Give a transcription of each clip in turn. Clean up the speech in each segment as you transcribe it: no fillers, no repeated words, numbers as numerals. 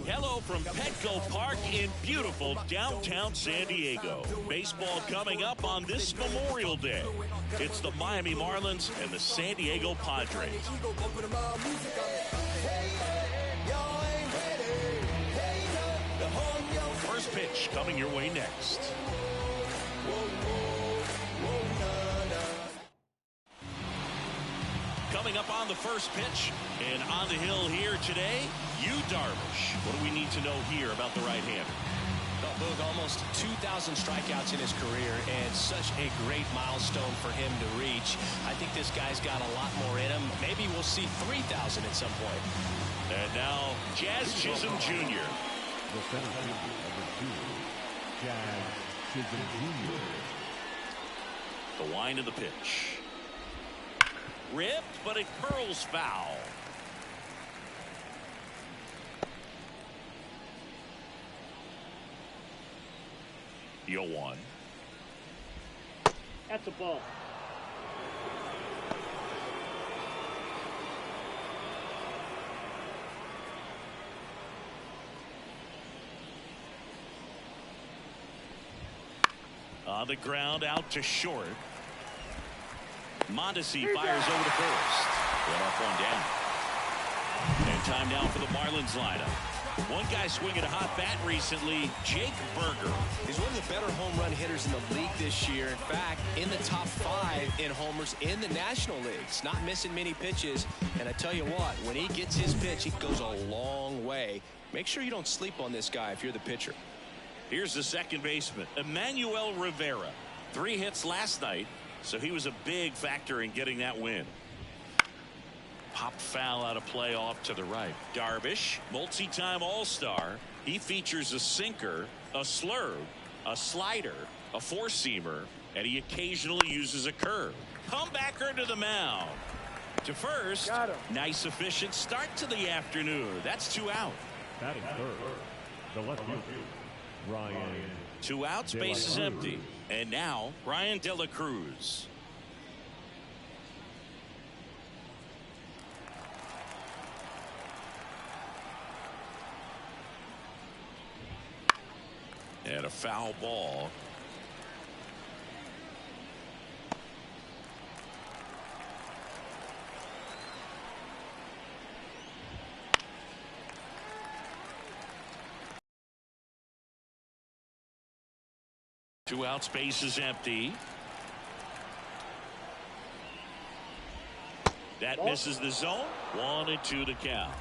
Hello from Petco Park in beautiful downtown San Diego. Baseball coming up on this Memorial Day. It's the Miami Marlins and the San Diego Padres. First pitch coming your way next. Coming up on the first pitch and on the hill here today, Darvish. What do we need to know here about the right-hander? Well, Boog, almost 2,000 strikeouts in his career, and such a great milestone for him to reach. I think this guy's got a lot more in him. Maybe we'll see 3,000 at some point. And now, Jazz Chisholm Jr. The center fielder, number 2, Jazz Chisholm Jr. The wind of the pitch. Ripped, but it curls foul. The 0-1. That's a ball. On the ground, out to short. Mondesi fires over to first. Right off one down. And time now for the Marlins lineup. One guy swinging a hot bat recently, Jake Burger. He's one of the better home run hitters in the league this year. In fact, in the top 5 in homers in the National Leagues. Not missing many pitches. And I tell you what, when he gets his pitch, he goes a long way. Make sure you don't sleep on this guy if you're the pitcher. Here's the second baseman, Emmanuel Rivera. 3 hits last night, so he was a big factor in getting that win. Popped foul out of play off to the right. Darvish, multi-time All-Star. He features a sinker, a slurve, a slider, a four-seamer, and he occasionally uses a curve. Comebacker to the mound. To first. Nice efficient start to the afternoon. That's 2 out. Batting third, the left fielder, Ryan. 2 outs, base is empty. And now, Ryan De La Cruz. And a foul ball. Two outs, base is empty. That misses the zone. 1-2 to count.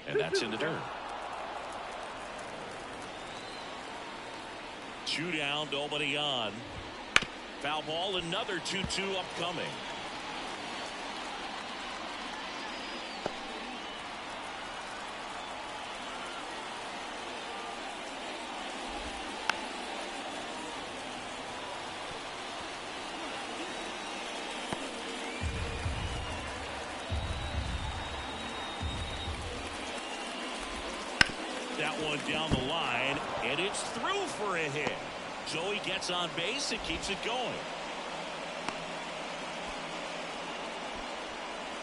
And that's in the dirt. 2 down, nobody on. Foul ball, another 2-2 upcoming. That one down the line, and it's through for a hit. So he gets on base and keeps it going.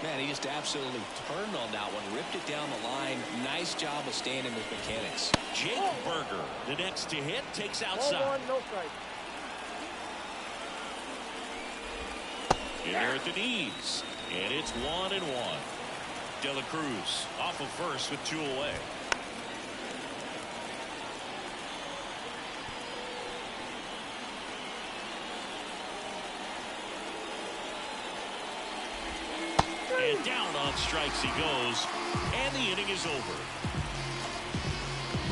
Man, he just absolutely turned on that one, ripped it down the line. Nice job of staying in his mechanics. Jake Burger, the next to hit, takes outside. No strike. In there at the knees, and it's 1-1. De La Cruz off of first with 2 away. And down on strikes he goes, and the inning is over.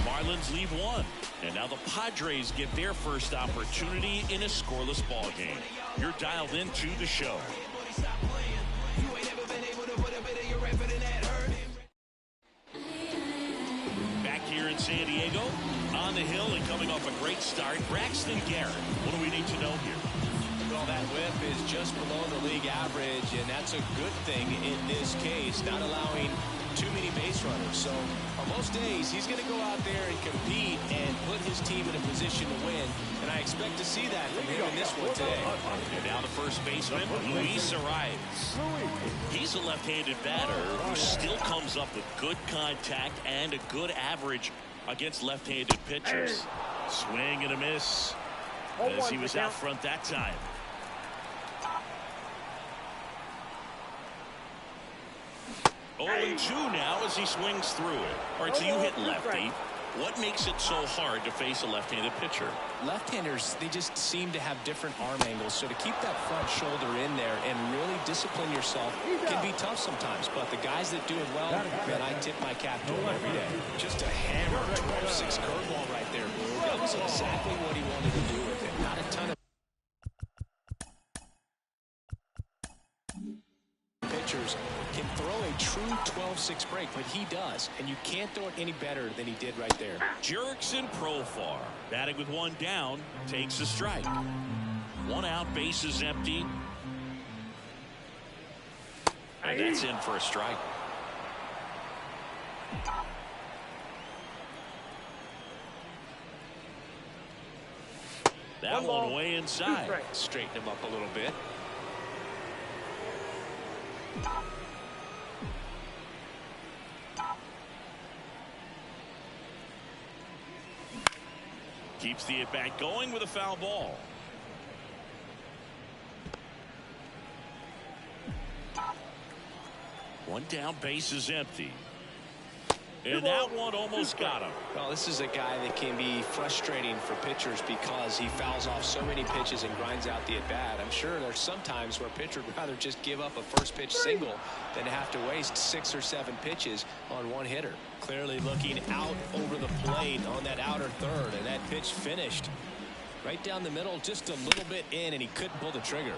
Marlins leave 1, and now the Padres get their first opportunity in a scoreless ball game. You're dialed into the show. Back here in San Diego, on the hill and coming off a great start, Braxton Garrett. What do we need to know here? Well, that whip is just below the league average, and that's a good thing in this case, not allowing too many base runners. So on most days, he's going to go out there and compete and put his team in a position to win, and I expect to see that from him in this one today. And now the first first baseman, Luis Arias. He's a left-handed batter who still comes up with good contact and a good average against left-handed pitchers. Swing and a miss as he was out front that time. 0-2 now as he swings through it. All right, so you hit lefty. What makes it so hard to face a left-handed pitcher? Left-handers, they just seem to have different arm angles. So to keep that front shoulder in there and really discipline yourself can be tough sometimes. But the guys that do it well, man, I tip my cap to them every day. Just a hammer 12-6 curveball right there. That was exactly what he wanted to do with it. Not a ton of pitchers can throw a true 12-6 break, but he does, and you can't throw it any better than he did right there. Jurickson Profar batting with one down, takes a strike. One out, bases empty, and that's in for a strike. That one way inside. Straighten him up a little bit. Keeps the at-bat going with a foul ball. One down, base is empty. And that one almost got him. Well, this is a guy that can be frustrating for pitchers because he fouls off so many pitches and grinds out the at-bat. I'm sure there's some times where a pitcher would rather just give up a first pitch single than to have to waste 6 or 7 pitches on one hitter. Clearly looking out over the plate on that outer third, and that pitch finished right down the middle, just a little bit in, and he couldn't pull the trigger.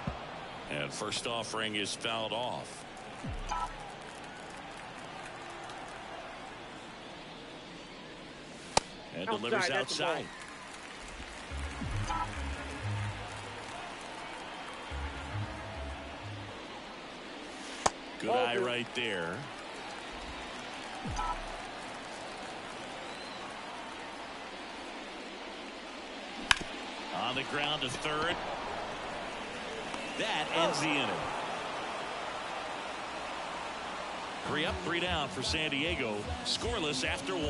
And first offering is fouled off. And delivers outside. Good eye right there. On the ground to third. That ends the inning. 3 up, 3 down for San Diego. Scoreless after 1.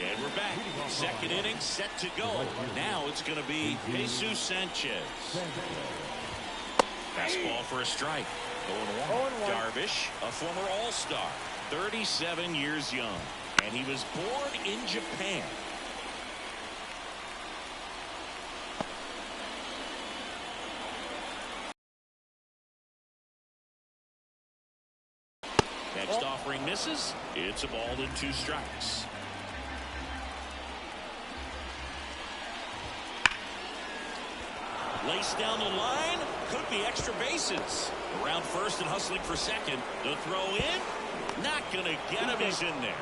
And we're back. Second inning set to go. Now it's going to be Jesus Sanchez. Fastball for a strike. 0-1. Darvish, a former All-Star, 37 years young, and he was born in Japan. Next offering misses. It's a ball and 2 strikes. Laced down the line. Could be extra bases. Around first and hustling for second. The throw in. Not going to get him. He's in there.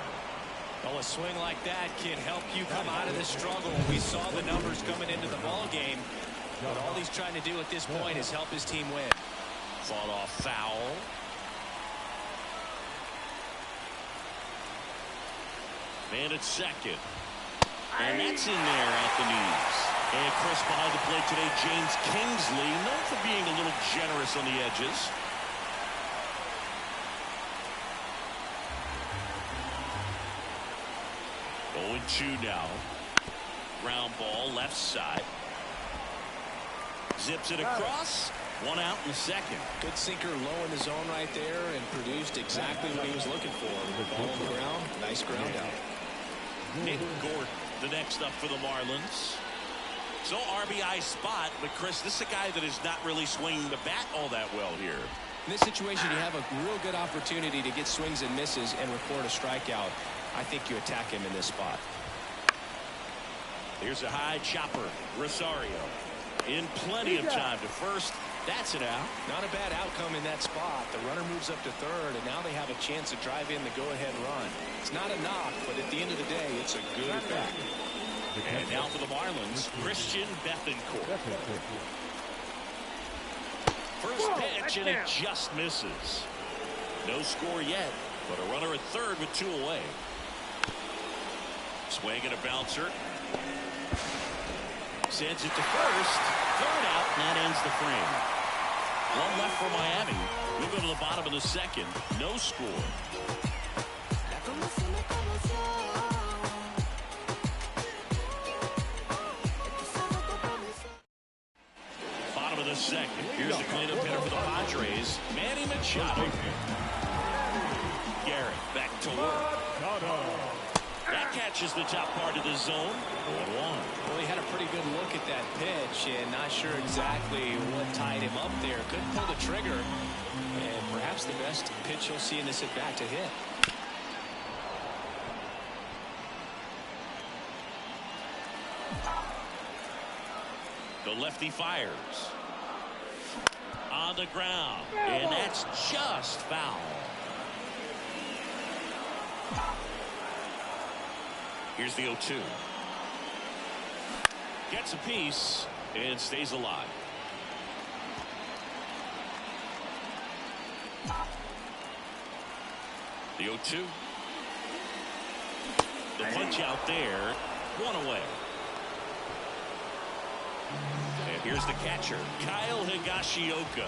Well, a swing like that can help you come out of this struggle. We saw the numbers coming into the ball game. But all he's trying to do at this point is help his team win. Fought off foul. Man at second. And that's in there at the knees. And Chris behind the plate today, James Kingsley, known for being a little generous on the edges. Oh, and 2 now. Ground ball left side. Zips it across. 1 out in the second. Good sinker low in the zone right there and produced exactly what he was looking for. Ball on the ground. Nice ground out. Nick Gordon, the next up for the Marlins. So RBI spot, but Chris, this is a guy that is not really swinging the bat all that well here. In this situation, you have a real good opportunity to get swings and misses and record a strikeout. I think you attack him in this spot. Here's a high chopper. Rosario in plenty of time to first. That's it out. Not a bad outcome in that spot. The runner moves up to third, and now they have a chance to drive in the go-ahead run. It's not a knock, but at the end of the day, it's a good at bat. And now for the Marlins, Christian Bethancourt. First pitch, and it just misses. No score yet, but a runner at third with 2 away. Swing and a bouncer. sends it to first. Third out, and that ends the frame. One left for Miami. We'll go to the bottom of the second. No score. Bottom of the second. Here's the cleanup hitter for the Padres, Manny Machado. Garrett back to work. That catches the top part of the zone. 1-1. Well, he had a pretty good look at that pitch and not sure exactly what tied him up there. Couldn't pull the trigger. And perhaps the best pitch you'll see in this at bat to hit. The lefty fires. On the ground. And that's just foul. Here's the 0-2. Gets a piece and stays alive. The 0-2. The punch out there. One away. And here's the catcher, Kyle Higashioka.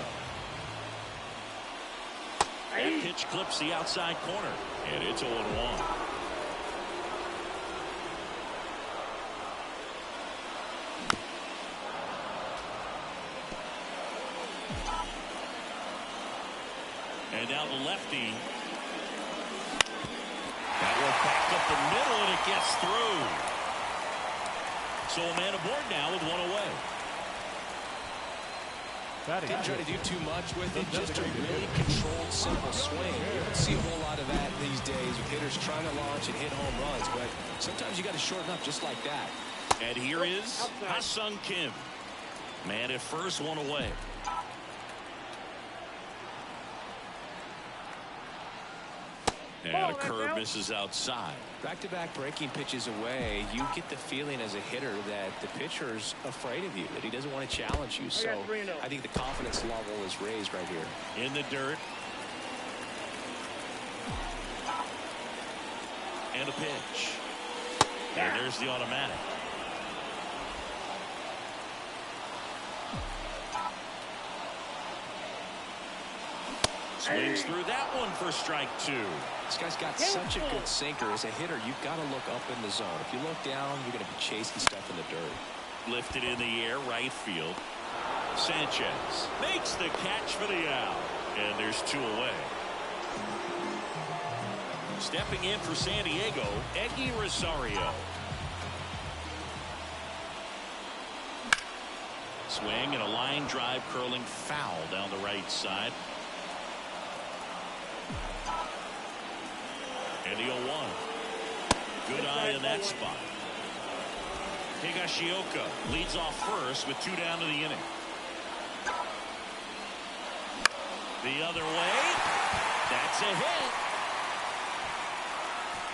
That pitch clips the outside corner. And it's 0-1. And now the lefty. That one back up the middle, and it gets through. So a man aboard now with one away. Didn't try to do too much with it, just a really controlled, simple swing. You don't see a whole lot of that these days with hitters trying to launch and hit home runs, but sometimes you got to shorten up just like that. And here is Ha-Sung Kim. Man at first, one away. And a curve misses outside. Back-to-back breaking pitches away, you get the feeling as a hitter that the pitcher's afraid of you, that he doesn't want to challenge you. So I think the confidence level is raised right here. In the dirt. And a pitch. And there's the automatic. Swings through that one for strike two. This guy's got such a good sinker. As a hitter, you've got to look up in the zone. If you look down, you're going to be chasing stuff in the dirt. Lifted in the air, right field. Sanchez makes the catch for the out. And there's two away. Stepping in for San Diego, Eggy Rosario. Swing and a line drive curling foul down the right side. And the 0-1. Good eye in that spot. Higashioka leads off first with two down to the inning. The other way. That's a hit.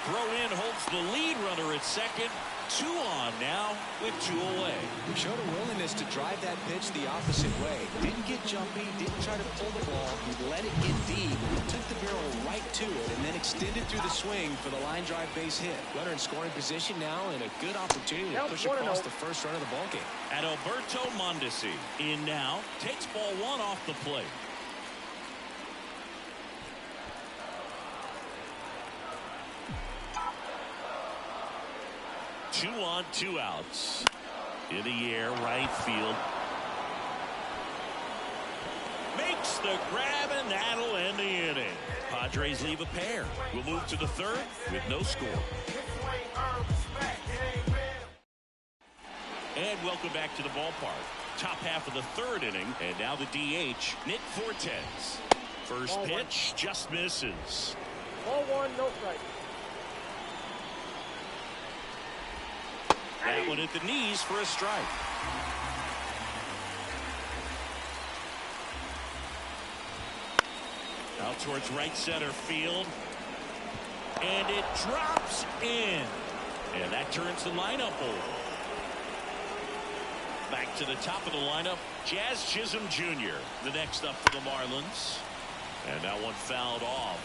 Throw in holds the lead runner at second. Two on now with two away. He showed a willingness to drive that pitch the opposite way. Didn't get jumpy, didn't try to pull the ball. He let it get deep, took the barrel right to it, and then extended through the swing for the line drive base hit. Runner in scoring position now, and a good opportunity to push across the first run of the ballgame. Adalberto Mondesi in now, takes ball one off the plate. Two on, two outs. In the air, right field. Makes the grab, and that'll end the inning. Padres leave a pair. We'll move to the third with no score. And welcome back to the ballpark. Top half of the third inning, and now the DH, Nick Fortes. First pitch just misses. Ball one, no strike. That one at the knees for a strike. Out towards right center field. And it drops in. And that turns the lineup over. Back to the top of the lineup, Jazz Chisholm Jr., the next up for the Marlins. And that one fouled off.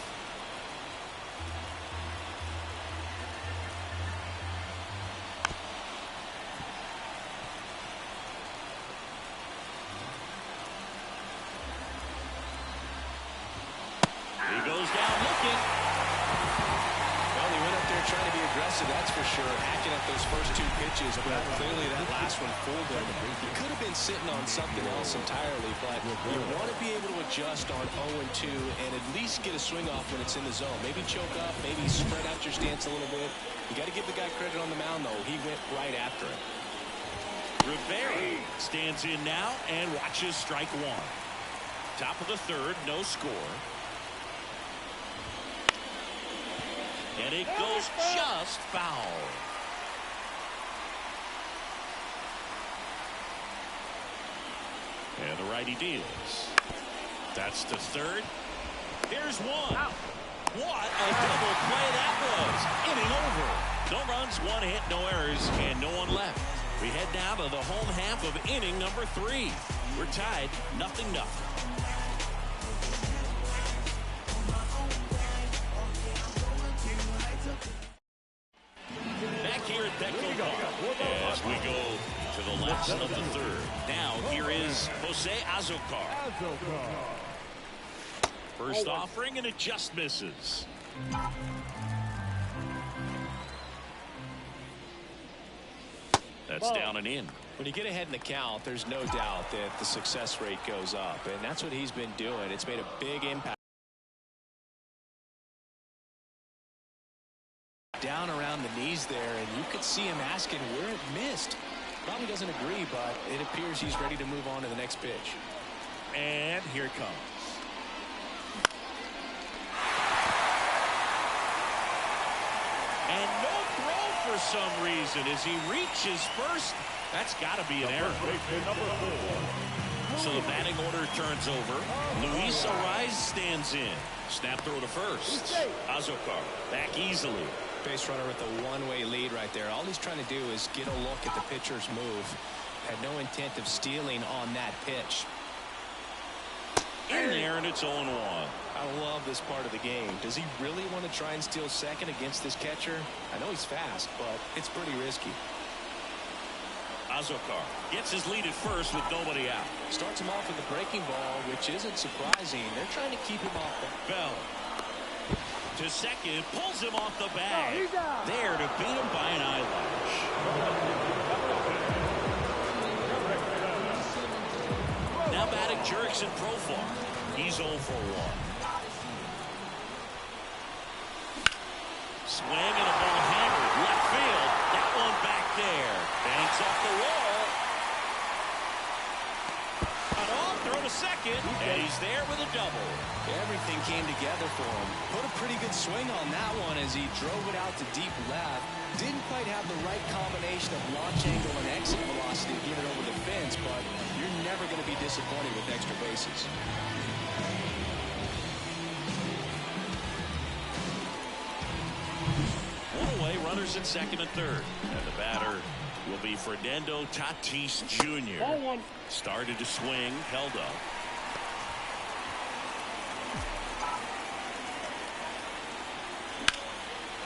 aggressive, that's for sure. Hacking at those first two pitches, but clearly that last one fooled him. He could have been sitting on something else entirely, but you want to be able to adjust on 0-2 and at least get a swing off when it's in the zone. Maybe choke up, maybe spread out your stance a little bit. You got to give the guy credit on the mound, though. He went right after it. Rivera stands in now and watches strike one. Top of the third, no score. And it goes just foul. And the righty deals. That's to third. Here's one. What a double play that was. Inning over. No runs, one hit, no errors, and no one left. We head now to the home half of inning number 3. We're tied 0-0. Back here at Petco Park as we go to the last of the third. Now here is Jose Azocar. First offering, and it just misses. That's down and in. When you get ahead in the count, there's no doubt that the success rate goes up, and that's what he's been doing. It's made a big impact. Down around the knees there, and you could see him asking where it missed. Probably doesn't agree, but it appears he's ready to move on to the next pitch. And here it comes. And no throw for some reason as he reaches first. That's got to be an error. So the batting order turns over. Luis Arraez stands in. Snap throw to first. Azocar back easily. Base runner with a one-way lead right there. All he's trying to do is get a look at the pitcher's move. Had no intent of stealing on that pitch. In there, and it's 0-1. I love this part of the game. Does he really want to try and steal second against this catcher? I know he's fast, but it's pretty risky. Azocar gets his lead at first with nobody out. Starts him off with a breaking ball, which isn't surprising. They're trying to keep him off the Bell to second, pulls him off the bag. There to beat him by an eyelash. Now batting Jurickson Profar. He's 0 for 1. Swing and a ball hammered left field. That one back there. Banks off the wall. An off throw to second, and he's there with a double. Everything came together for him. Put a pretty good swing on that one as he drove it out to deep left. Didn't quite have the right combination of launch angle and exit velocity to get it over the fence, but you're never going to be disappointed with extra bases. One away, runners in second and third. And the batter will be Fernando Tatis Jr. Started to swing, held up.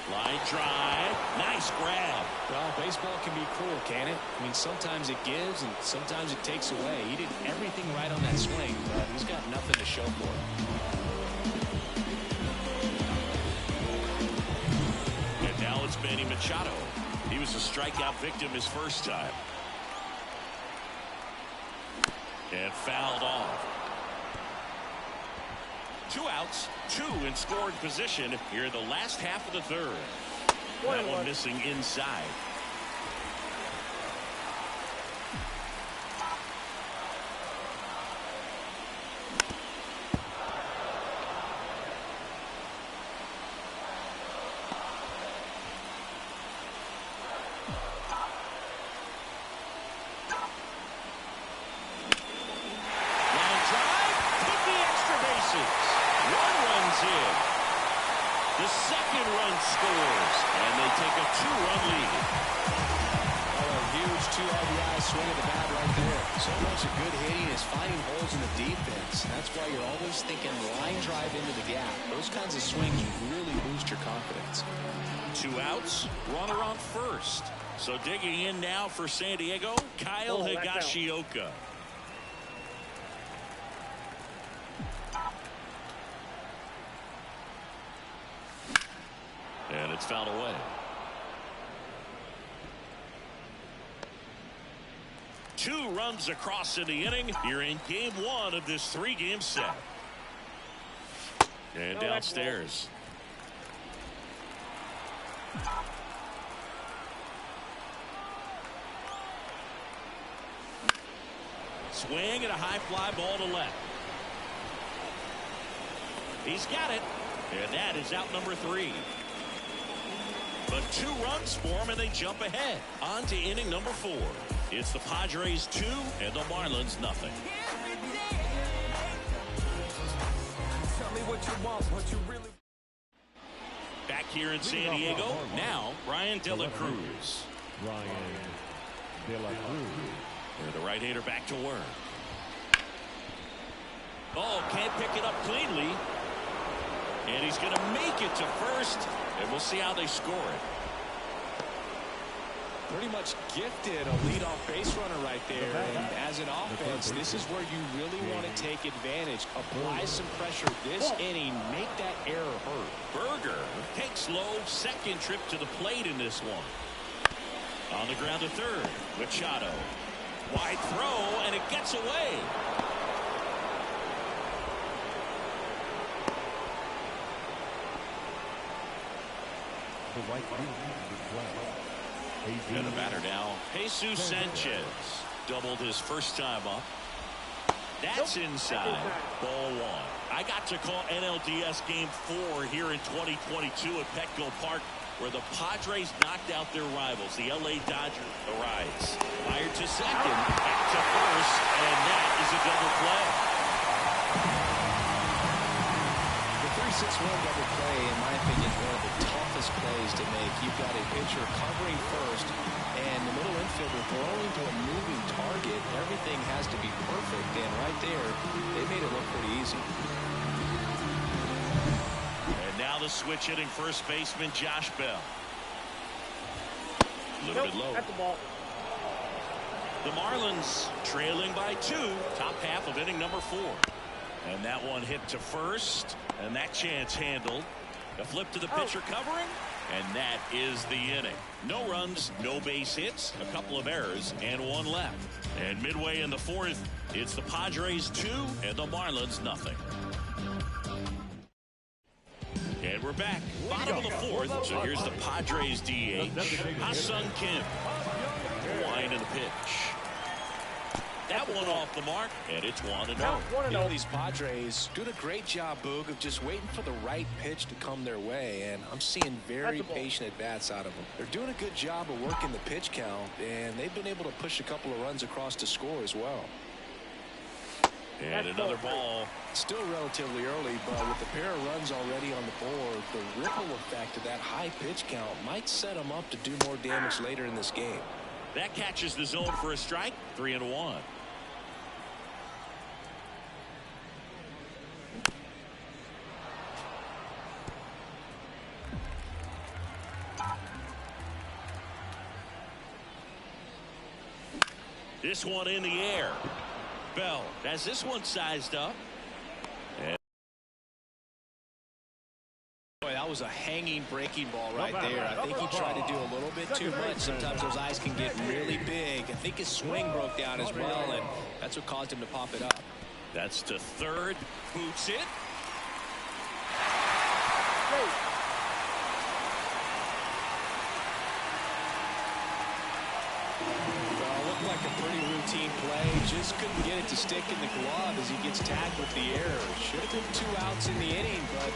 Line drive. Nice grab. Well, baseball can be cruel, can it? I mean, sometimes it gives and sometimes it takes away. He did everything right on that swing, but he's got nothing to show for it. And now it's Manny Machado. He was a strikeout victim his first time. And fouled off. 2 outs, 2 in scoring position here in the last half of the third. That one missing inside. The second run scores, and they take a 2-run lead. Oh, a huge 2 RBI swing of the bat right there. So much of good hitting is finding holes in the defense. That's why you're always thinking line drive into the gap. Those kinds of swings really boost your confidence. 2 outs, runner on first. So digging in now for San Diego, Kyle Higashioka. And it's fouled away. 2 runs across in the inning. You're in game 1 of this 3-game set. And downstairs. Swing and a high fly ball to left. He's got it. And that is out number 3. But 2 runs for him and they jump ahead. On to inning number 4. It's the Padres 2 and the Marlins nothing. Tell me what you want, what you really. Back here in San Diego, now Ryan De La Cruz. Ryan De La Cruz. And the right-hander back to work. Oh, can't pick it up cleanly. And he's going to make it to first. And we'll see how they score it. Pretty much gifted a leadoff base runner right there. And as an offense, this is where you really want to take advantage. Apply some pressure this inning. Make that error hurt. Berger takes low. Second trip to the plate in this one. On the ground to third. Machado. Wide throw, and it gets away. And the batter now, Jesus Sanchez. Doubled his first time up. That's inside. Ball 1. I got to call NLDS Game 4 here in 2022 at Petco Park, where the Padres knocked out their rivals, the LA Dodgers. Arrives. Fired to second, back to first, and that is a double play. The 3-6-1 double play, in my opinion, is one of the toughest plays to make. You've got a pitcher covering first, and the middle infielder throwing to a moving target. Everything has to be perfect, and right there, they made it look pretty easy. Now the switch hitting first baseman Josh Bell. A little bit low. That's the ball. The Marlins trailing by 2. Top half of inning number 4. And that one hit to first. And that chance handled. A flip to the pitcher covering. And that is the inning. No runs, no base hits, a couple of errors, and 1 left. And midway in the 4th, it's the Padres 2 and the Marlins nothing. And we're back. Bottom of the 4th. So here's the Padres DH. Ha-Sung Kim. Line in the pitch. That one off the mark. And it's 1-0. You know, these Padres doing a great job, Boog, of just waiting for the right pitch to come their way. And I'm seeing very patient at-bats out of them. They're doing a good job of working the pitch count. And they've been able to push a couple of runs across to score as well. And another ball. Still relatively early, but with the pair of runs already on the board, the ripple effect of that high pitch count might set them up to do more damage later in this game. That catches the zone for a strike. 3-1. This one in the air. Bell has this one sized up. Boy, that was a hanging breaking ball right there. I think he tried to do a little bit too much. Sometimes those eyes can get really big. I think his swing broke down as well, and that's what caused him to pop it up. That's to third. Boots it. Like a pretty routine play. Just couldn't get it to stick in the glove as he gets tagged with the error. Should have been 2 outs in the inning, but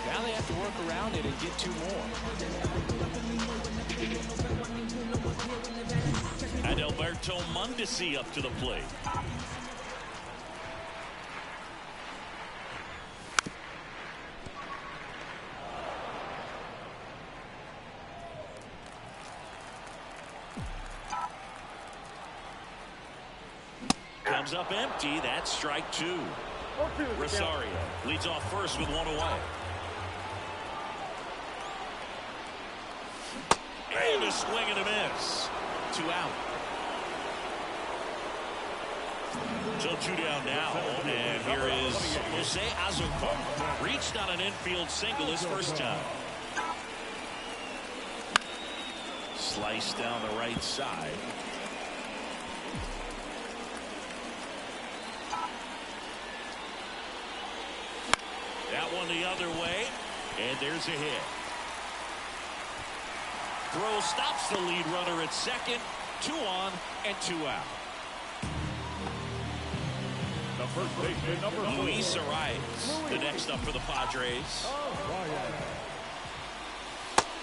now they have to work around it and get 2 more. And Alberto Mondesi up to the plate. Comes up empty. That's strike 2. Rosario leads off first with 1 away. And a swing and a miss. 2 out. So 2 down now. And here is Jose Azucar. Reached on an infield single his first time. Slice down the right side. going the other way, and there's a hit. Throw stops the lead runner at second. 2 on and 2 out. The first baseman, number 4. Luis Arias, the next up for the Padres.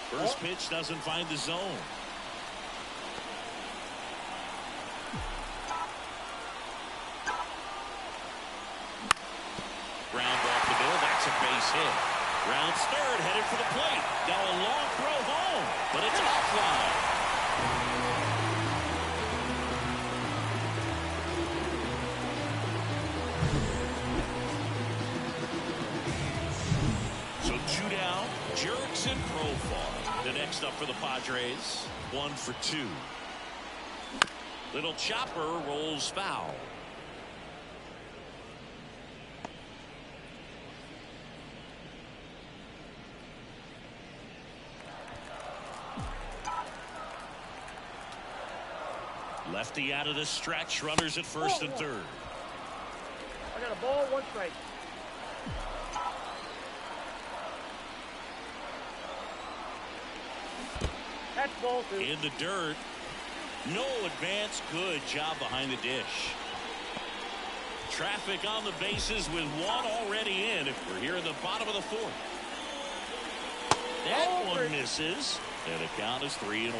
First pitch doesn't find the zone. Ground off the middle. That's a base hit. Rounds third, headed for the plate. Now a long throw home, but it's offline. So 2 down, Jerks and Profar. The next up for the Padres. 1 for 2. Little chopper rolls foul. Lefty out of the stretch. Runners at first and third. I got a ball, 1 strike. That's ball 2. In the dirt. No advance. Good job behind the dish. Traffic on the bases with 1 already in. If we're here in the bottom of the 4th. That one misses. And the count is 3-1.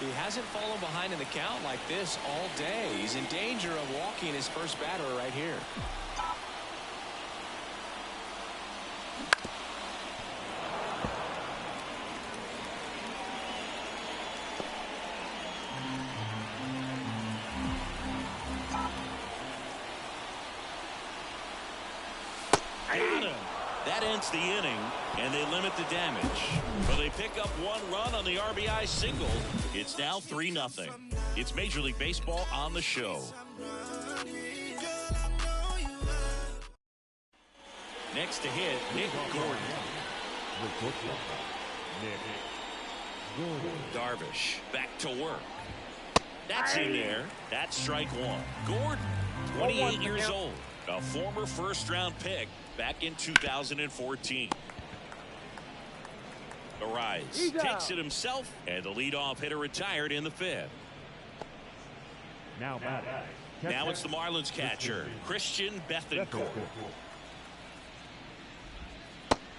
He hasn't fallen behind in the count like this all day. He's in danger of walking his first batter right here. That ends the inning, and they limit the damage. But they pick up 1 run on the RBI single. It's now 3-0. It's Major League Baseball on the show. Next to hit, Nick Gordon. Darvish back to work. That's in there. That's strike 1. Gordon, 28 years old. A former first-round pick back in 2014. Arias takes it himself, and the leadoff hitter retired in the 5th. Now it's the Marlins catcher, Christian Bethancourt.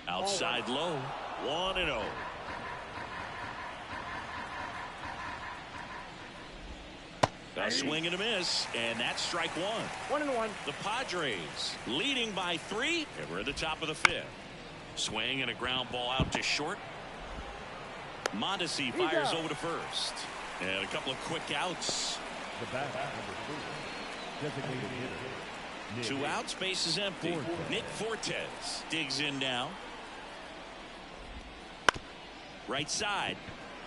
Outside low, 1-0. A swing and a miss, and that's strike 1. 1-1. The Padres leading by 3, and we're at the top of the 5th. Swing and a ground ball out to short. Mondesi fires over to first. And a couple of quick outs. The bat, number 4. Designated hitter. 2 outs, base is empty. Nick Fortes digs in now. Right side,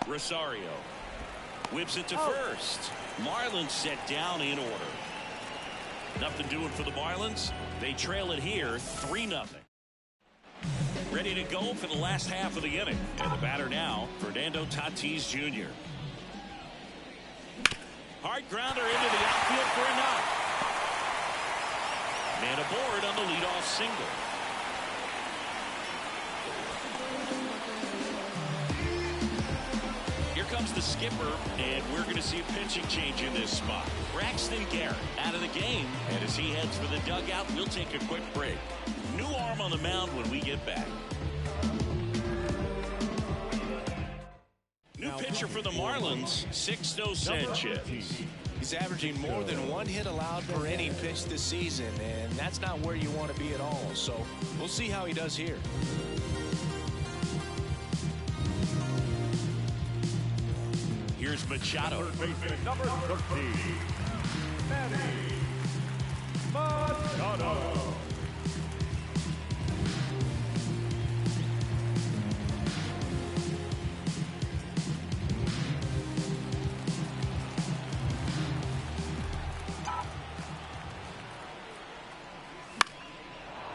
Rosario. Whips it to first. Marlins set down in order. Nothing doing for the Marlins. They trail it here 3-0. Ready to go for the last half of the inning. And the batter now, Fernando Tatis Jr. Hard grounder into the outfield for a knock. Man aboard on the leadoff single. Here comes the skipper, and we're going to see a pitching change in this spot. Braxton Garrett out of the game, and as he heads for the dugout, we'll take a quick break. New arm on the mound when we get back. New pitcher for the Marlins, Sixto Sanchez. He's averaging more than 1 hit allowed per inning pitched this season, and that's not where you want to be at all. So we'll see how he does here. Here's Machado. Number 13. Manny Machado.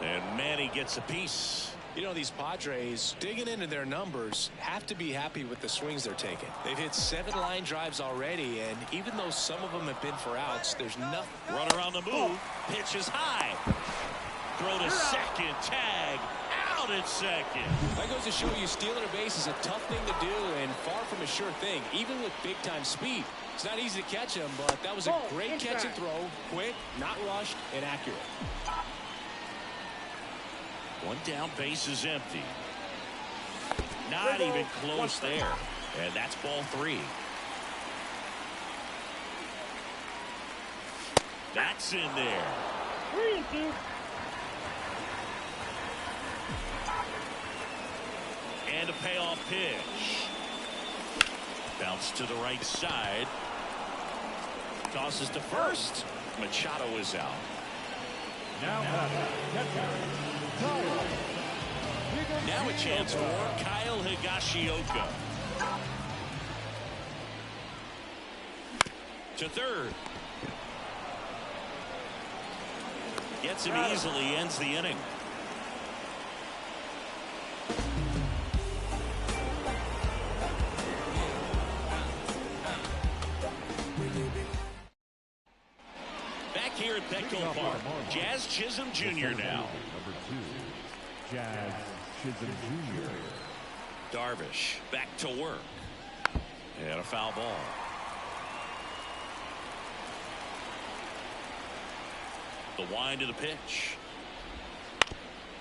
And Manny gets a piece. You know, these Padres, digging into their numbers, have to be happy with the swings they're taking. They've hit 7 line drives already, and even though some of them have been for outs, there's nothing. Runner on the move. Pitch is high. Throw to second. Tag. out at second. That goes to show you stealing a base is a tough thing to do and far from a sure thing, even with big-time speed. It's not easy to catch him, but that was a great catch and throw. Quick, not rushed, and accurate. One down, base is empty. Not even close there. And that's ball 3. That's in there. 3-2. And a payoff pitch. Bounce to the right side. Tosses to first. Machado is out. Now Now a chance for Kyle Higashioka. To third. Gets him easily, ends the inning. Back here at Petco Park, Jazz Chisholm Jr. now. Number 2, Jazz Chisholm Jr. Darvish back to work. And a foul ball. The wind of the pitch.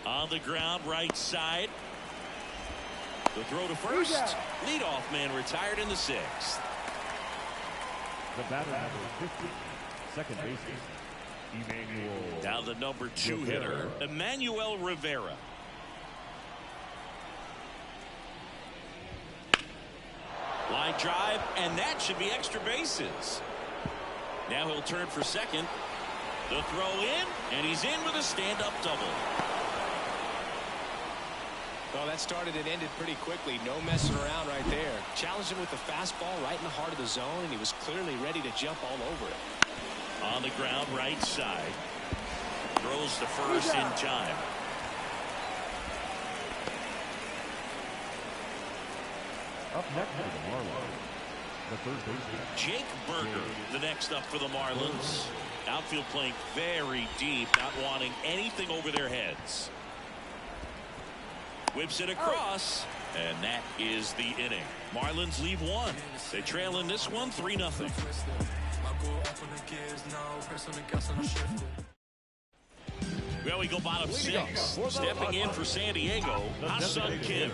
On the ground, right side. The throw to first. Leadoff man retired in the 6th. The batter number 50, second baseman, Emmanuel. Now the number 2 hitter, Emmanuel Rivera. Line drive, and that should be extra bases. Now he'll turn for second. The throw in, and he's in with a stand-up double. Well, that started and ended pretty quickly. No messing around right there. Challenged him with the fastball right in the heart of the zone, and he was clearly ready to jump all over it. On the ground, right side. Throws to first in time. Up next for the Marlins, the third baseman, Jake Berger, the next up for the Marlins. Outfield playing very deep, not wanting anything over their heads. Whips it across, and that is the inning. Marlins leave 1. They trail in this one 3-0. Well, we go bottom 6. Stepping in for San Diego, Ha-Seong Kim.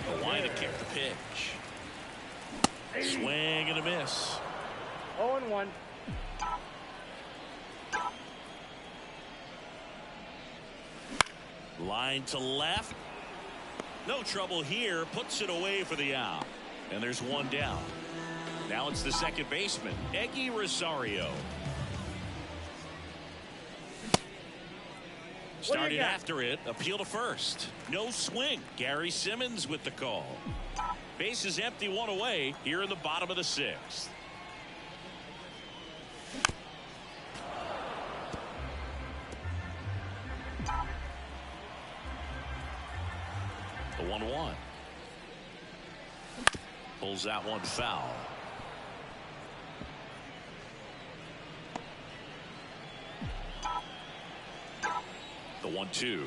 The line to kick the pitch. Swing and a miss. 0-1. Line to left. No trouble here. Puts it away for the out. And there's one down. Now it's the second baseman, Eggy Rosario. Started after it. Appeal to first. No swing. Gary Simmons with the call. Base is empty, 1 away here in the bottom of the 6th. The 1-1. Pulls that one foul. The 1-2.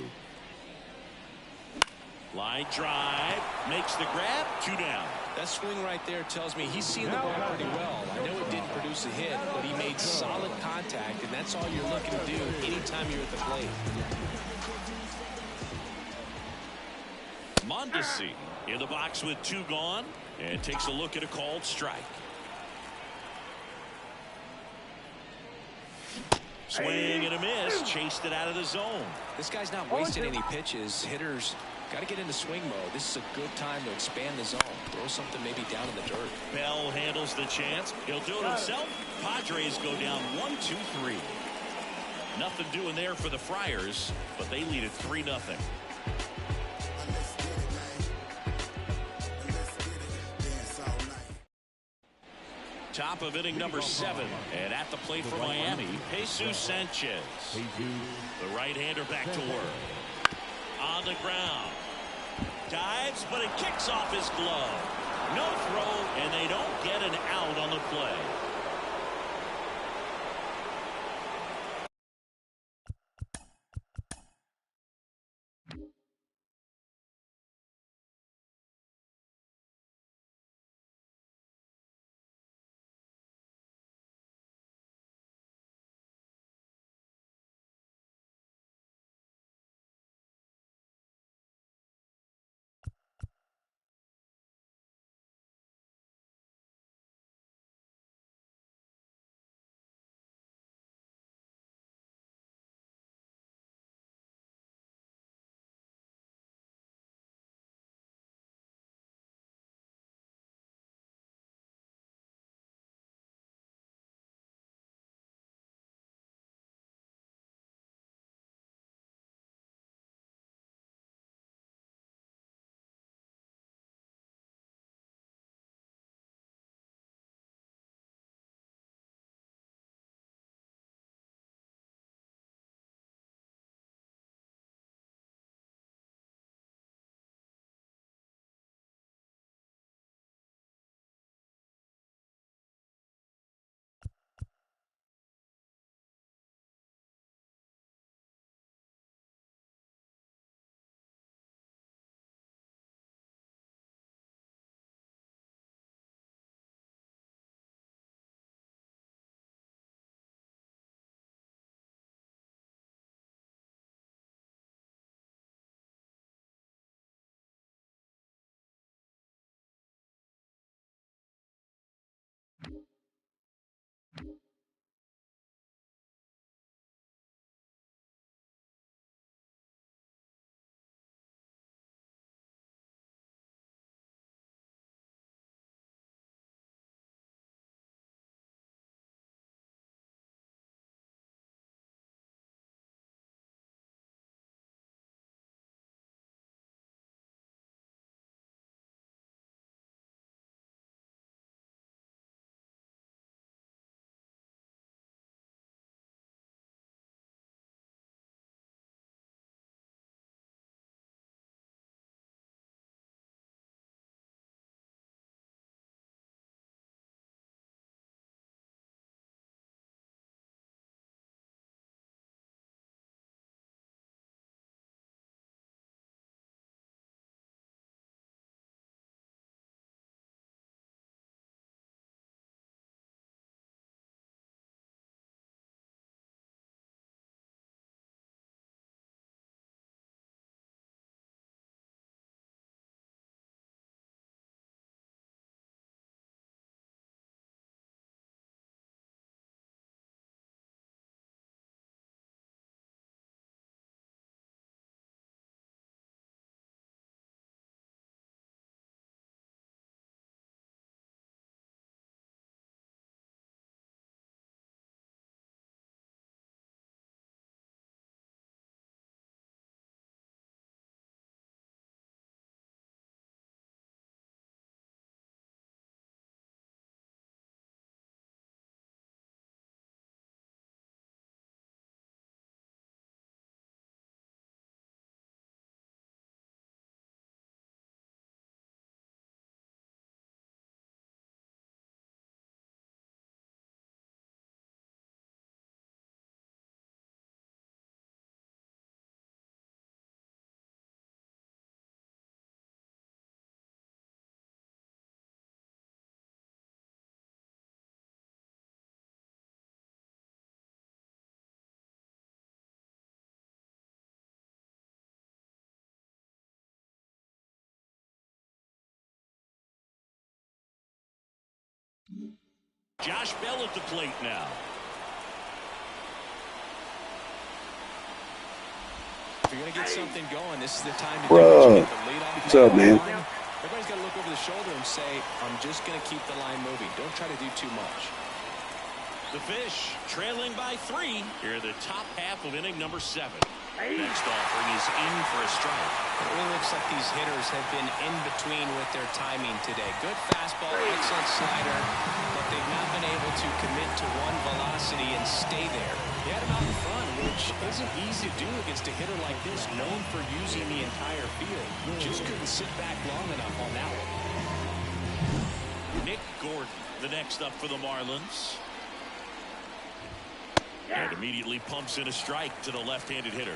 Line drive. Makes the grab. 2 down. That swing right there tells me he's seen the ball pretty well. I know it didn't produce a hit, but he made solid contact, and that's all you're looking to do anytime you're at the plate. Mondesi in the box with 2 gone, and takes a look at a called strike. Swing and a miss. Chased it out of the zone. This guy's not wasting any pitches. Hitters got to get into swing mode. This is a good time to expand the zone. Throw something maybe down in the dirt. Bell handles the chance. He'll do it himself. Padres go down 1-2-3. Nothing doing there for the Friars, but they lead it 3-0. Top of inning number 7, and at the plate for Miami, Jesus Sanchez. The right-hander back to work. On the ground. Dives, but it kicks off his glove. No throw, and they don't get an out on the play. Josh Bell at the plate now. If you're going to get something going, this is the time to do it. Get the lead off. What's up, man? Everybody's got to look over the shoulder and say, I'm just going to keep the line moving. Don't try to do too much. The Fish trailing by 3 here in the top half of inning number 7. Next offering is in for a strike. It really looks like these hitters have been in between with their timing today. Good fastball, excellent slider, but they've not been able to commit to one velocity and stay there. They had him out in front, which isn't easy to do against a hitter like this, known for using the entire field. Just couldn't sit back long enough on that one. Nick Gordon, the next up for the Marlins. And immediately pumps in a strike to the left-handed hitter.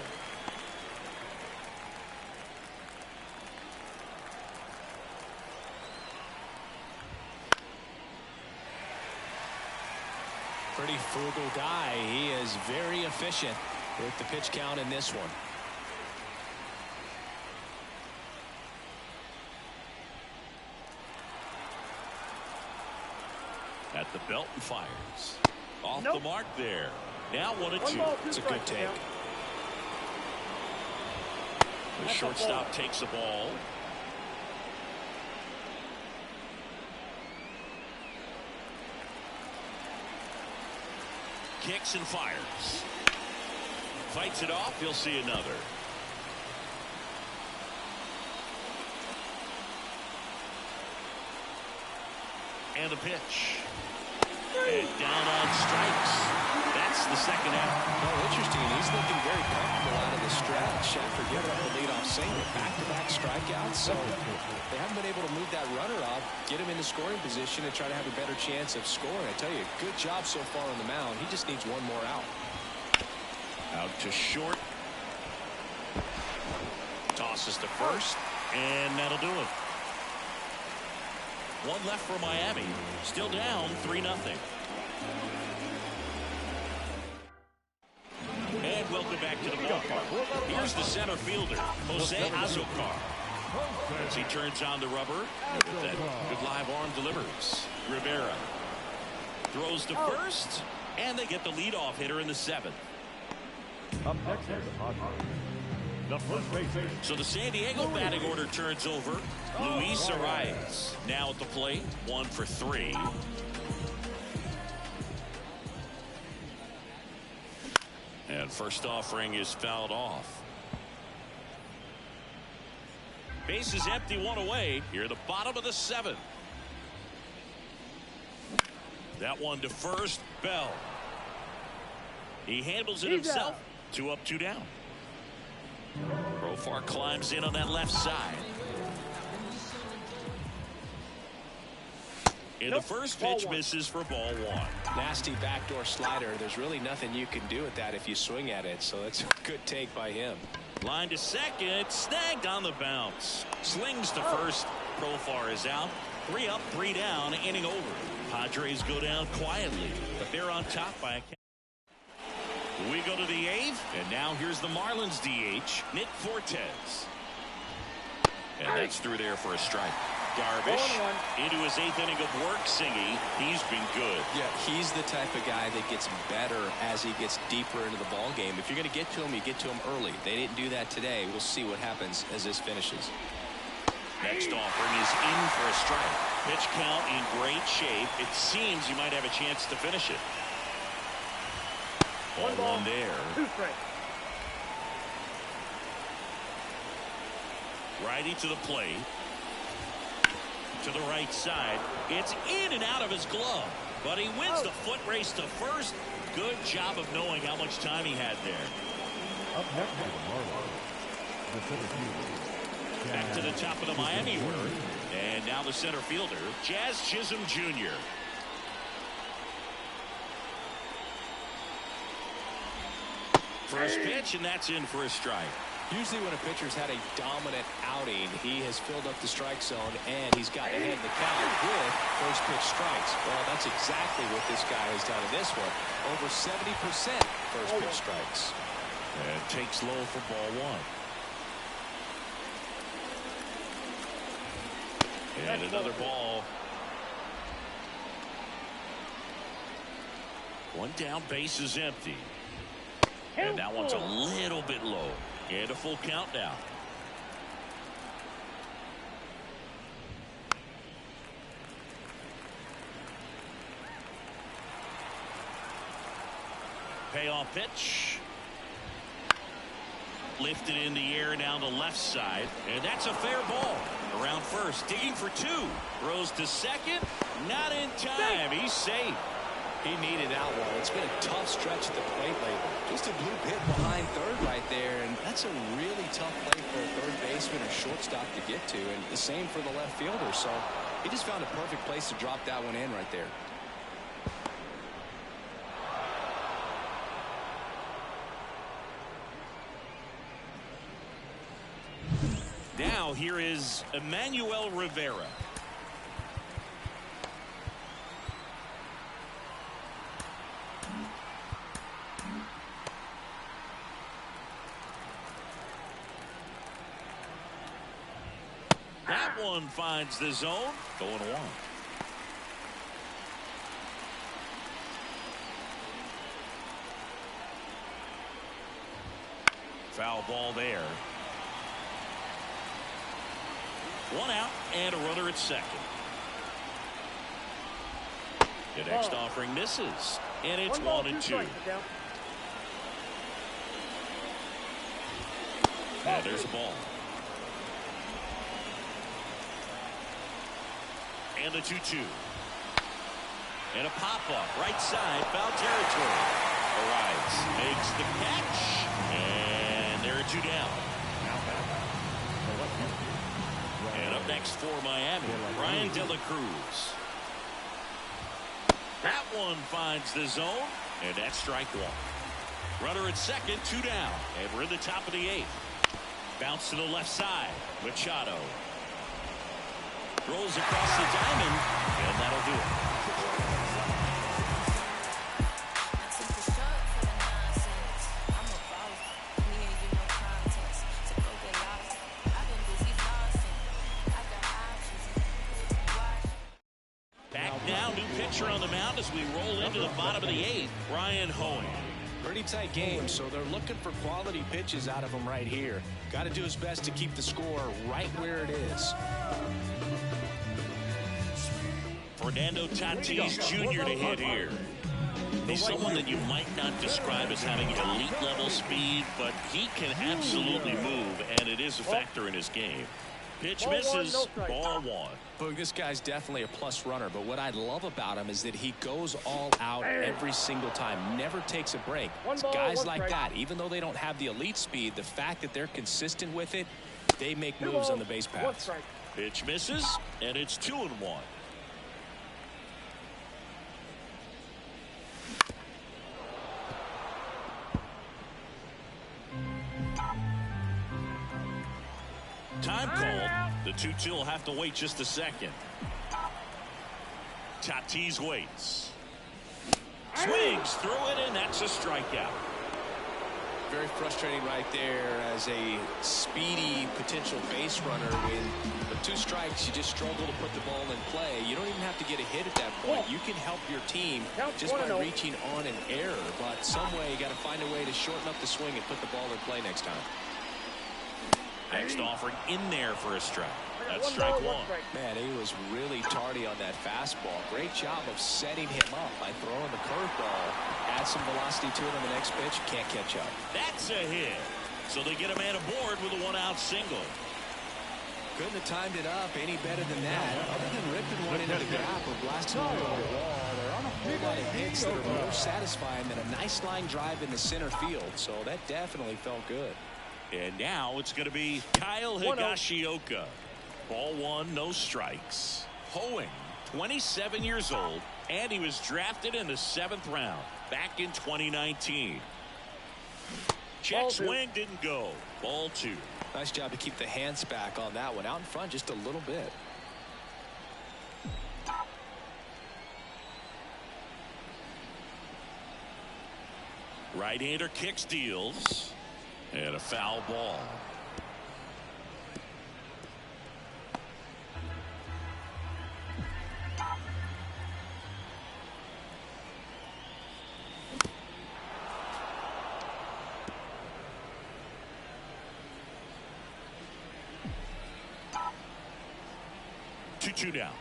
Pretty frugal guy. He is very efficient with the pitch count in this one. At the belt and fires. Off the mark there. Now 1-2. It's a good take. The shortstop takes the ball. Kicks and fires. Fights it off. He'll see another. And a pitch. And down on strikes. That's the second out. Well, interesting. He's looking very comfortable out of the stretch after giving up the leadoff single. Back-to-back strikeouts. So they haven't been able to move that runner up, get him in the scoring position, and try to have a better chance of scoring. I tell you, good job so far on the mound. He just needs one more out. Out to short. Tosses to first. And that'll do it. One left for Miami. Still down 3-0. And welcome back to the ballpark. Here's the center fielder, Jose Azocar. As he turns on the rubber, with that good live arm delivers. Rivera throws to first, and they get the leadoff hitter in the 7th. Up next is the Padres. The first baseman. So the San Diego batting order turns over. Luis Arias now at the plate, 1 for 3. And first offering is fouled off. Base is empty, 1 away. Here at the bottom of the 7th. That one to first, Bell. He handles it himself. 2 up, 2 down. Profar climbs in on that left side. In the first pitch, misses for ball 1. Nasty backdoor slider. There's really nothing you can do with that if you swing at it. So that's a good take by him. Line to second, snagged on the bounce. Slings to first. Profar is out. 3 up, 3 down, inning over. Padres go down quietly, but they're on top by a count. We go to the 8th, and now here's the Marlins DH, Nick Fortes. And that's through there for a strike. Darvish into his 8th inning of work singing. He's been good. Yeah, he's the type of guy that gets better as he gets deeper into the ball game. If you're going to get to him, you get to him early. They didn't do that today. We'll see what happens as this finishes. Next offering is in for a strike. Pitch count in great shape. It seems you might have a chance to finish it. Ball 1 there. 2 strikes. Righty to the plate. To the right side. It's in and out of his glove. But he wins the foot race to first. Good job of knowing how much time he had there. Up next is the Marlins. The center fielder. Back to the top of the Miami order. And now the center fielder, Jazz Chisholm Jr. First pitch, and that's in for a strike. Usually when a pitcher's had a dominant outing, he has filled up the strike zone and he's gotten ahead in the count with first pitch strikes. Well, that's exactly what this guy has done in this one. Over 70% first pitch strikes. And takes low for ball 1. And another ball. One down, base is empty. And that one's a little bit low. And a full count now. Payoff pitch. Lifted in the air down the left side. And that's a fair ball. Around first. Digging for two. Throws to second. Not in time. He's safe. He needed that one. It's been a tough stretch at the plate lately. Just a blue hit behind third right there. And that's a really tough play for a third baseman or shortstop to get to. And the same for the left fielder. So he just found a perfect place to drop that one in right there. Now here is Emmanuel Rivera. That one finds the zone. Going one. Foul ball there. One out and a runner at second. The next offering misses. And it's 1-2. And there's a ball. And the 2-2. And a pop-up right side, foul territory. Arias makes the catch. And there are two down. And up next for Miami, Ryan De La Cruz. That one finds the zone. And that's strike one. Runner at second, two down. And we're in the top of the eighth. Bounce to the left side. Machado. Rolls across the diamond, and that'll do it. Back now, new pitcher on the mound as we roll into the bottom of the eighth, Ryan Hoeing. Pretty tight game, so they're looking for quality pitches out of him right here. Got to do his best to keep the score right where it is. Fernando Tatis Jr. to hit here. He's someone that you might not describe as having elite level speed, but he can absolutely move, and it is a factor in his game. Pitch misses, ball one. Boog, this guy's definitely a plus runner, but what I love about him is that he goes all out every single time, never takes a break. It's guys like that, even though they don't have the elite speed, the fact that they're consistent with it, they make moves on the base paths. Pitch misses, and it's 2-1. Time called. The 2-2 will have to wait just a second. Tatis waits. Swings through it, and that's a strikeout. Very frustrating right there as a speedy potential base runner. With two strikes, you just struggle to put the ball in play. You don't even have to get a hit at that point. You can help your team just by reaching on an error. But some way, you got to find a way to shorten up the swing and put the ball in play next time. Next offering in there for a strike. That's strike one. Man, he was really tardy on that fastball. Great job of setting him up by throwing the curveball. Add some velocity to it on the next pitch. Can't catch up. That's a hit. So they get a man aboard with a one-out single. Couldn't have timed it up any better than that. Other than ripping one into the gap or blasting one over the wall, there aren't a whole lot of hits that are more satisfying than a nice line drive in the center field. So that definitely felt good. And now it's going to be Kyle Higashioka. Ball one, no strikes. Hoeing, 27 years old, and he was drafted in the 7th round back in 2019. Check swing didn't go. Ball two. Nice job to keep the hands back on that one. Out in front just a little bit. Right-hander kicks, deals. And a foul ball. 2-2 now.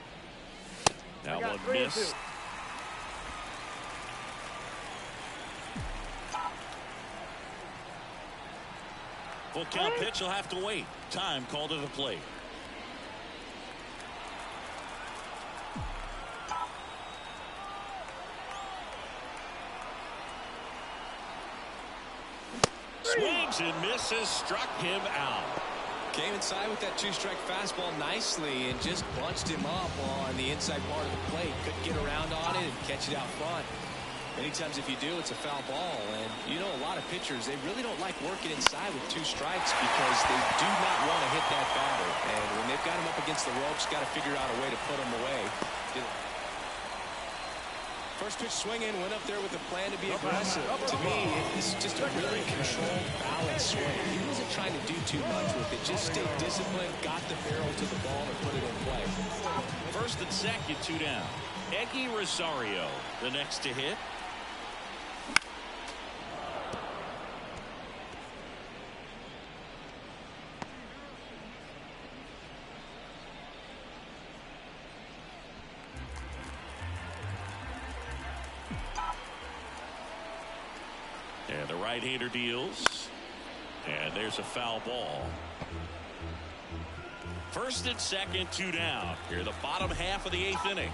Now one 3-2. miss. Full count pitch. He'll have to wait. Time called to the plate. Swings and misses. Struck him out. Came inside with that two-strike fastball nicely and just bunched him up on the inside part of the plate. Couldn't get around on it and catch it out front. Many times if you do, it's a foul ball. And you know, a lot of pitchers, they really don't like working inside with 2 strikes because they do not want to hit that batter. And when they've got him up against the ropes, got to figure out a way to put him away. First pitch swinging, went up there with a plan to be aggressive. To me, it's just a really controlled, balanced swing. He wasn't trying to do too much with it. Just stayed disciplined, got the barrel to the ball, and put it in play. First and second, 2 down. Eggy Rosario, the next to hit. And the right-hander deals. And there's a foul ball. First and second, 2 down. Here the bottom half of the 8th inning.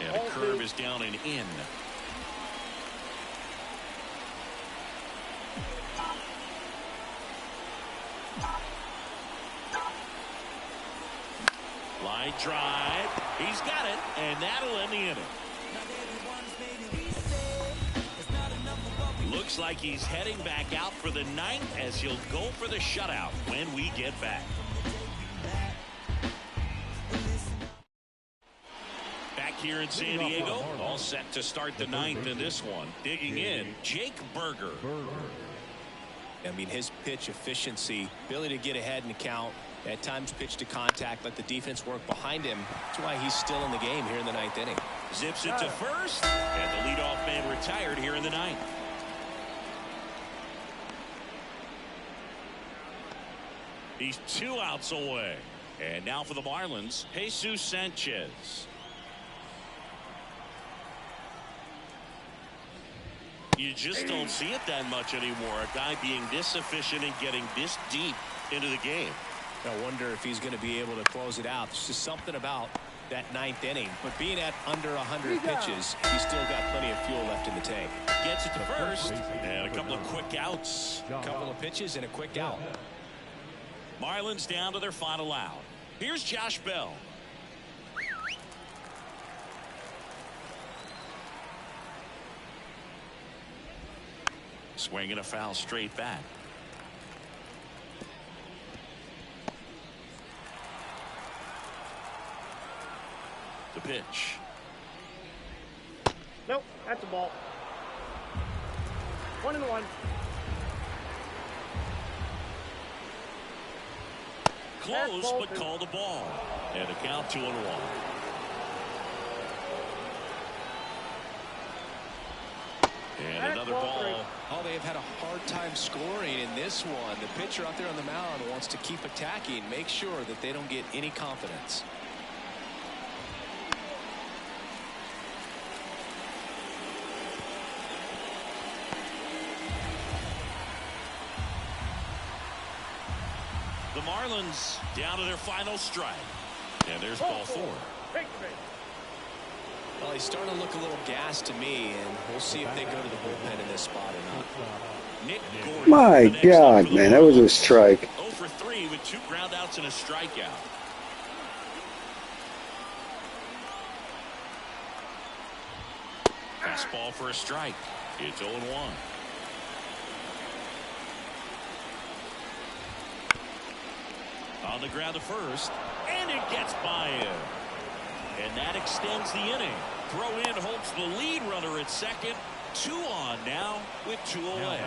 And the curve is down and in. Line drive. He's got it, and that'll end the inning. Looks like he's heading back out for the 9th as he'll go for the shutout when we get back. Back here in San Diego, all set to start the 9th in this one. Digging in, Jake Berger. I mean, his pitch efficiency, ability to get ahead in the count, at times pitch to contact, let the defense work behind him. That's why he's still in the game here in the 9th inning. Zips it to first, and the leadoff man retired here in the 9th. He's 2 outs away. And now for the Marlins, Jesus Sanchez. You just don't see it that much anymore. A guy being this efficient and getting this deep into the game. I wonder if he's going to be able to close it out. There's just something about that 9th inning. But being at under 100 pitches, he's still got plenty of fuel left in the tank. Gets it to first, and a couple of quick outs. A couple of pitches and a quick out. Marlins down to their final out. Here's Josh Bell. Swinging a foul straight back. The pitch. Nope, that's a ball. 1-1. Close, but called a ball. And a count 2-1. And another ball. Oh, they have had a hard time scoring in this one. The pitcher out there on the mound wants to keep attacking, make sure that they don't get any confidence. The Marlins down to their final strike. And there's ball 4. Well, he's starting to look a little gassed to me, and we'll see if they go to the bullpen in this spot or not. Nick Gordon. My God, man, that was a strike. 0 for 3 with 2 groundouts and a strikeout. Fastball for a strike. It's 0-1. On the ground to first, and it gets by him. And that extends the inning. Throw in holds the lead runner at second. 2 on now with 2 away.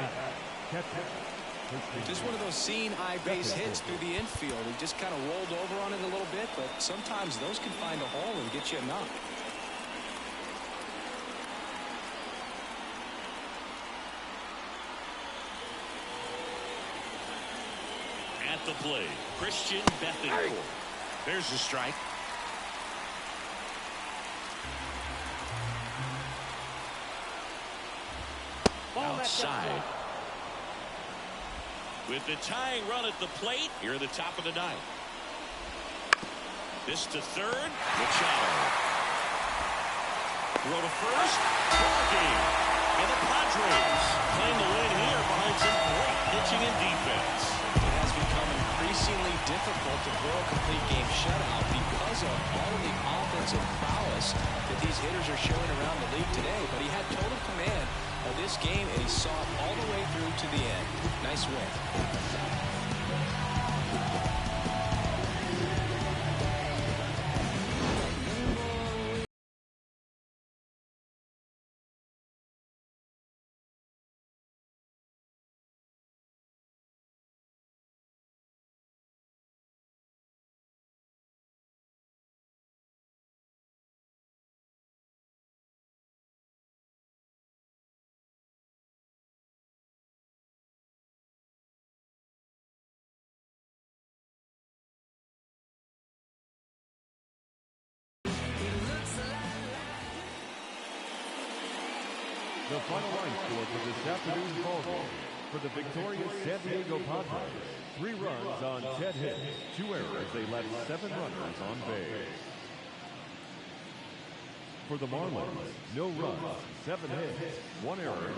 Just one of those seeing eye base hits through the infield. He just kind of rolled over on it a little bit, but sometimes those can find a hole and get you a knock. At the plate, Christian Bethencourt. There's the strike. Outside. With the tying run at the plate, here at the top of the ninth. This to third. Machado. Throw to first. Ball game. And the Padres playing the win here behind some great pitching and defense. It has become increasingly difficult to throw a complete game shutout because of all of the offensive prowess that these hitters are showing around the league today. But he had total command of this game, and he saw it all the way through to the end. Nice win. The final line score for this afternoon's ball game. For the victorious San Diego Padres, 3 runs on 10 hits, 2 errors. They left 7 runners on base. For the Marlins, no runs, 7 hits, 1 error.